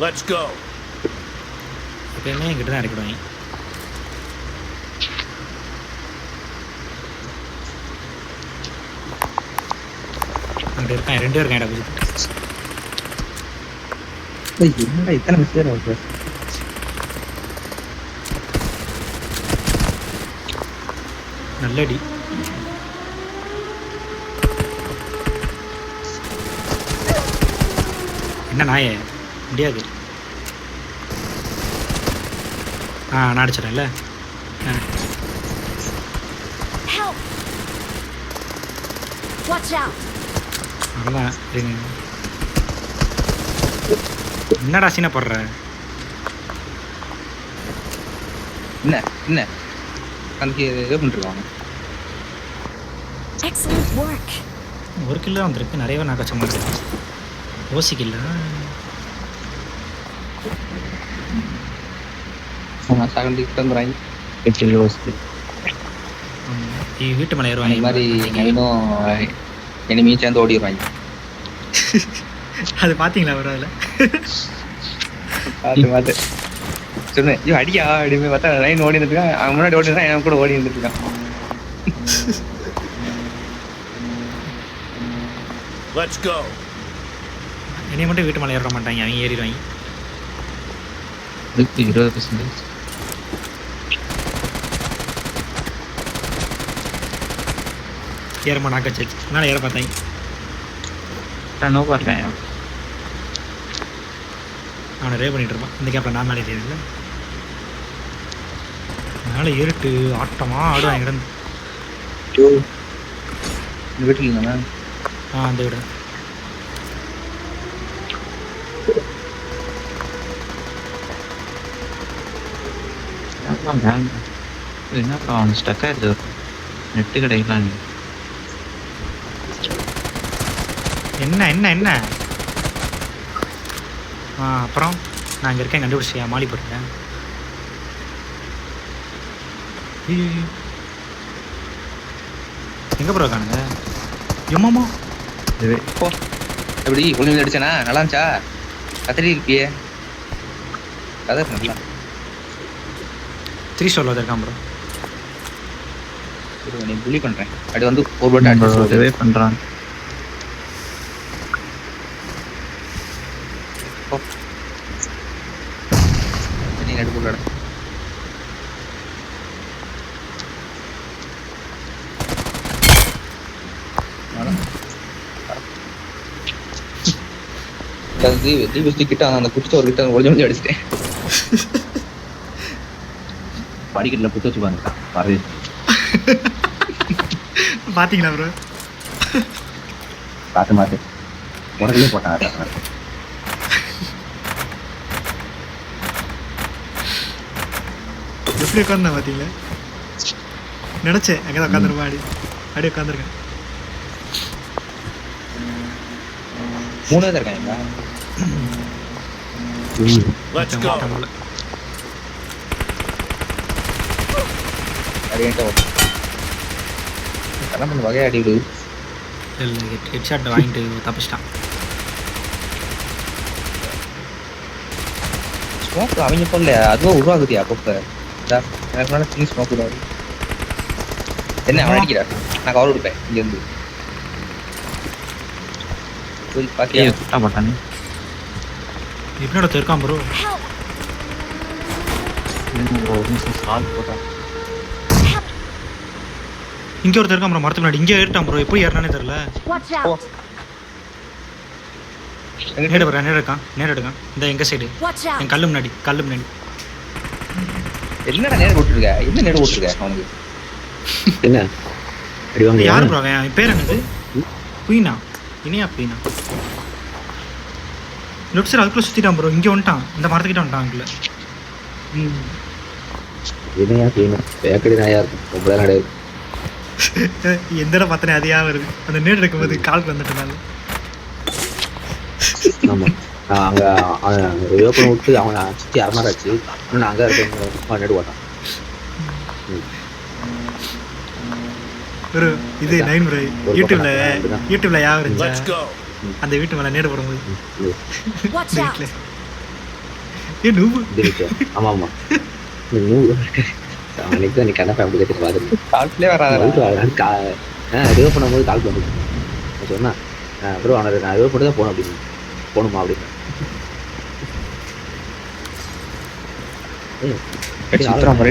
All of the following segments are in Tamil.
Let's go. எப்பயுமே என்கிட்ட தான் இறக்கிடுவாங்க. அங்கே இருக்கான், 2 பேர் இருக்கான். என்னடா இத்தனை மிஸ்டேக் ஆகுது? நல்லடி. என்ன நாயே முடியாது. நான் அடிச்சிடறேன்ல. அவ்வளோதான். என்னடா சீனை போடுற? என்ன என்ன அதுக்கு இது பண்ணிருக்காங்க. ஒரு கிலோ தான் வந்திருக்கு. நிறையவே நான் கச்சமாக இருக்கேன். யோசிக்கல. வீட்டு மேலே ஏறுவாங்க. இந்த மாதிரி நைனும் எனிமையும் சேர்ந்து ஓடிடுவாங்க. அது பார்த்தீங்களா? வரும் அதில் பார்த்து பார்த்து சொன்னேன், ஐயோ அடியா அப்படிமே பார்த்தா நைன் ஓடி இருந்துருக்கான். அவன் முன்னாடி ஓடி இருந்தான், எனக்கு கூட ஓடி இருந்துருக்கான். Let's go. என்னைய மட்டும் வீட்டு மேலே ஏற மாட்டாங்க, அவங்க ஏறிடுவாங்க. 20% ஏறமா நாக்க வச்சு அதனால ஏற பார்த்தாங்க. நோக்கா இருக்கேன். அவனை ரே பண்ணிட்டு இருப்பான். இந்த கேப்பில் நான் மேலே ஏறியதில்லை. மேலே ஏறிட்டு ஆட்டமாக ஆடுவான். இடம் இந்த வீட்டில் இருந்தானே. அந்த வீடு என்னப்பா அவன் ஸ்டக் ஆயிடுது. நெட்டு கிடைக்கலாம். என்ன என்ன என்ன அப்புறம் நான் இங்கே இருக்கேன். கண்டுபிடிச்சியா? மாலி போட்டுட்டேன். எங்கே ப்ரோ இருக்கானுங்க? எம்மாமா போ. எப்படி ஒழுங்கு அடிச்சானா? நல்லா இருந்துச்சா? கத்திரி இருப்பியே கதை நல்லா 3 ஸ்டோரில் இருக்கான் ப்ரோ. நீ புள்ளி பண்ணுறேன். அப்படி வந்து ஒரு பட்டு அடிச்சு பண்ணுறான். நீ நடு போட கிட்ட அந்த குடிச்ச ஒரு கிட்ட ஒளிஞ்சு ஒளிஞ்சு அடிச்சிட்டேன். படிக்கட்டில் புட்டு வச்சு பாருங்க. பார்த்தீங்களா ப்ரோ? பார்த்து மாத்து உடனே போட்டான். எப்படி உட்காந்து பார்த்தீங்களா? நினச்சேன் அங்கே தான் உட்காந்துருப்பா. அடி உட்காந்துருக்கேன். 3 தான் இருக்காங்க. Let's go. வகையை அடி விடு. ஹெட் ஷாட் வாங்கிட்டு தப்பிச்சிட்டான். ஸ்மோக் அவங்க போடல, அதுவும் உருவாகுதியா அப்பப்ப. எனக்கு ஸ்மோக் விடாது. என்ன அவன் அடிக்கிறா? நான் கவர் கொடுப்பேன் இங்கேருந்து. பாத்தியா மாட்டானே. இப்பனோட இருக்கான் ப்ரோ. இங்கே ஒருத்தர் இருக்கான் ப்ரோ மரத்துக்கு முன்னாடி. இங்கே ஏறிட்டான் ப்ரோ. எப்படி ஏறினானே தெரியல. நேடு வரேன். நேடு இருக்கான். நேடு எடுக்கான். இந்த எங்கள் சைடு என் கல்லு முன்னாடி. கல்லு முன்னாடி என்னடா நேடு போட்டுருக்க? என்ன நேடு போட்டுருக்க அவனுக்கு? என்ன யார் ப்ரோ அவன்? பேர் என்னது? குயினா? இனியா குயினா? லெஃப்ட் சைடு அதுக்குள்ளே சுற்றிட்டான் ப்ரோ. இங்கே வந்துட்டான். இந்த மரத்துக்கிட்ட வந்துட்டான். அதுக்குள்ள இனியா குயினா பேக்கடி நாயா இருக்கும். ரொம்ப கிடையாது. எந்த இடம் பார்த்தனே அதையா வருது. அந்த நேடு எடுக்கும்போது காலுக்கு வந்துட்டனால. ஆமாம் அங்கே ஓப்பன் விட்டு அவனை சுற்றி அரமாராச்சு. இன்னும் அங்கே இருக்க நேடு போட்டான். ஒரு இது 9 ப்ரோ. யூடியூப்ல யாரும் இருந்துச்சா? அந்த வீட்டு மேலே நேடு போடும்போது வீட்டில் ஏ நூபு ஆமா ஆமா அன்னைக்கு தான் நீ கண்ணா ஃபேமிலி கேட்டு பார்த்துட்டு கால்குலே வராதா ரிவ் பண்ணும்போது கால் பண்ணி சொன்னா அப்புறம் அவனை நான் ரிவ் பண்ணி தான் போகணும் அப்படின்னு போகணுமா அப்படின்னு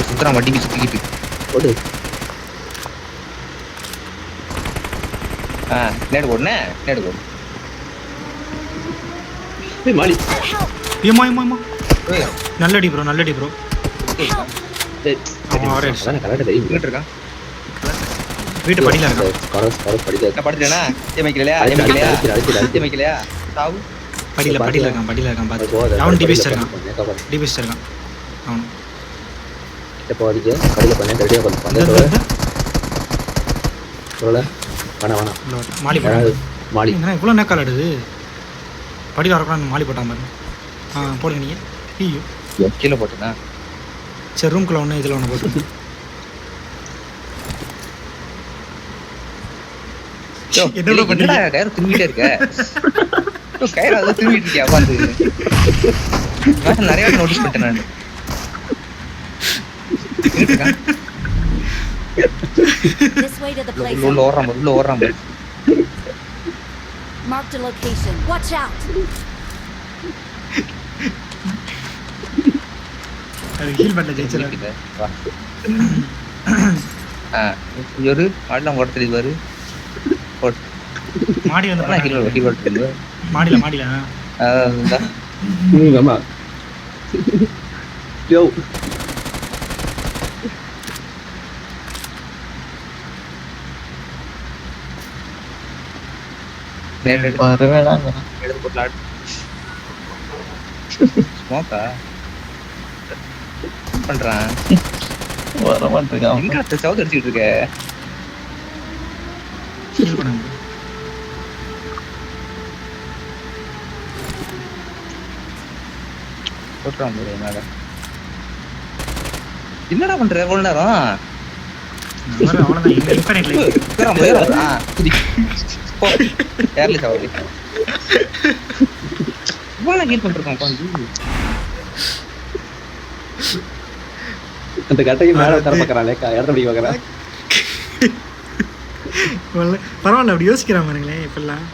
சுத்தரா வண்டிக்கு சுத்திக்கிட்டு போட்டு நேடு போடுனே நேடு போடு மாலி ஏமா ஏமா ஏமா நல்லடி ப்ரோ அவன் ஆரே அதான் கரெக்டாக தெரியும் இங்கிட்டு இருக்கான் வீட்டு படியில இருக்கான் கரஸ் படிக்கல நான் படுத்துட்டேனா ஏமைக்கலையா ஏமைக்கலையா சாவு படியில இருக்கான் பாத்து அவன் டிபிஎஸ் இருக்கான் அவன் இப்போ அடிக்க படியில் கொஞ்சம் ரெடியாக கொஞ்சம் சொல்லல வேணாம் மாலி மாலி என்ன இவ்வளோ நேக்கால் ஆடுது படியில் வரக்கூடாது மாலி போட்டான் பாருங்க போடுங்க நீங்கள் ஐயோ கீழே போட்டுனா சரி ரூம்குள்ள ஒன்று இதில் ஒன்று போட்டு என்ன என்னடா கயிறு திரும்பிட்டே இருக்க கயிறு அதை திரும்பிட்டு இருக்கியா உட்காந்து நிறைய நோட்டீஸ் பண்ணிட்டேன் நான் This way to the place. உள்ள ஓடுறான் Marked a location. Watch out. அது ஹீல் பண்ண ஜெயிச்சிருக்கு ஒரு மாடலாம் ஓட தெரியுது பாரு மாடி வந்து ஹீல் ஓட்டு மாடியில ஆமா யோ பண்றான் வர மாட்டேங்க எங்க சவுத் அடிச்சுட்டு இருக்க ஹீல் பண்ணுங்க போட்டுறான் என்னால என்னடா பண்ற எவ்வளவு நேரம் அவ்வளோதான் எங்க இன்ஃபைனைட்ல ஏர்லி சவாரி இவ்வளவு கீழ் பண்ணிருக்கோம் உட்காந்து அந்த கட்டைக்கு மேலே தர பார்க்குறான் லேக்கா இடத்த பிடிக்க பார்க்குறான் பரவாயில்ல அப்படி யோசிக்கிறான் பாருங்களேன் இப்பெல்லாம்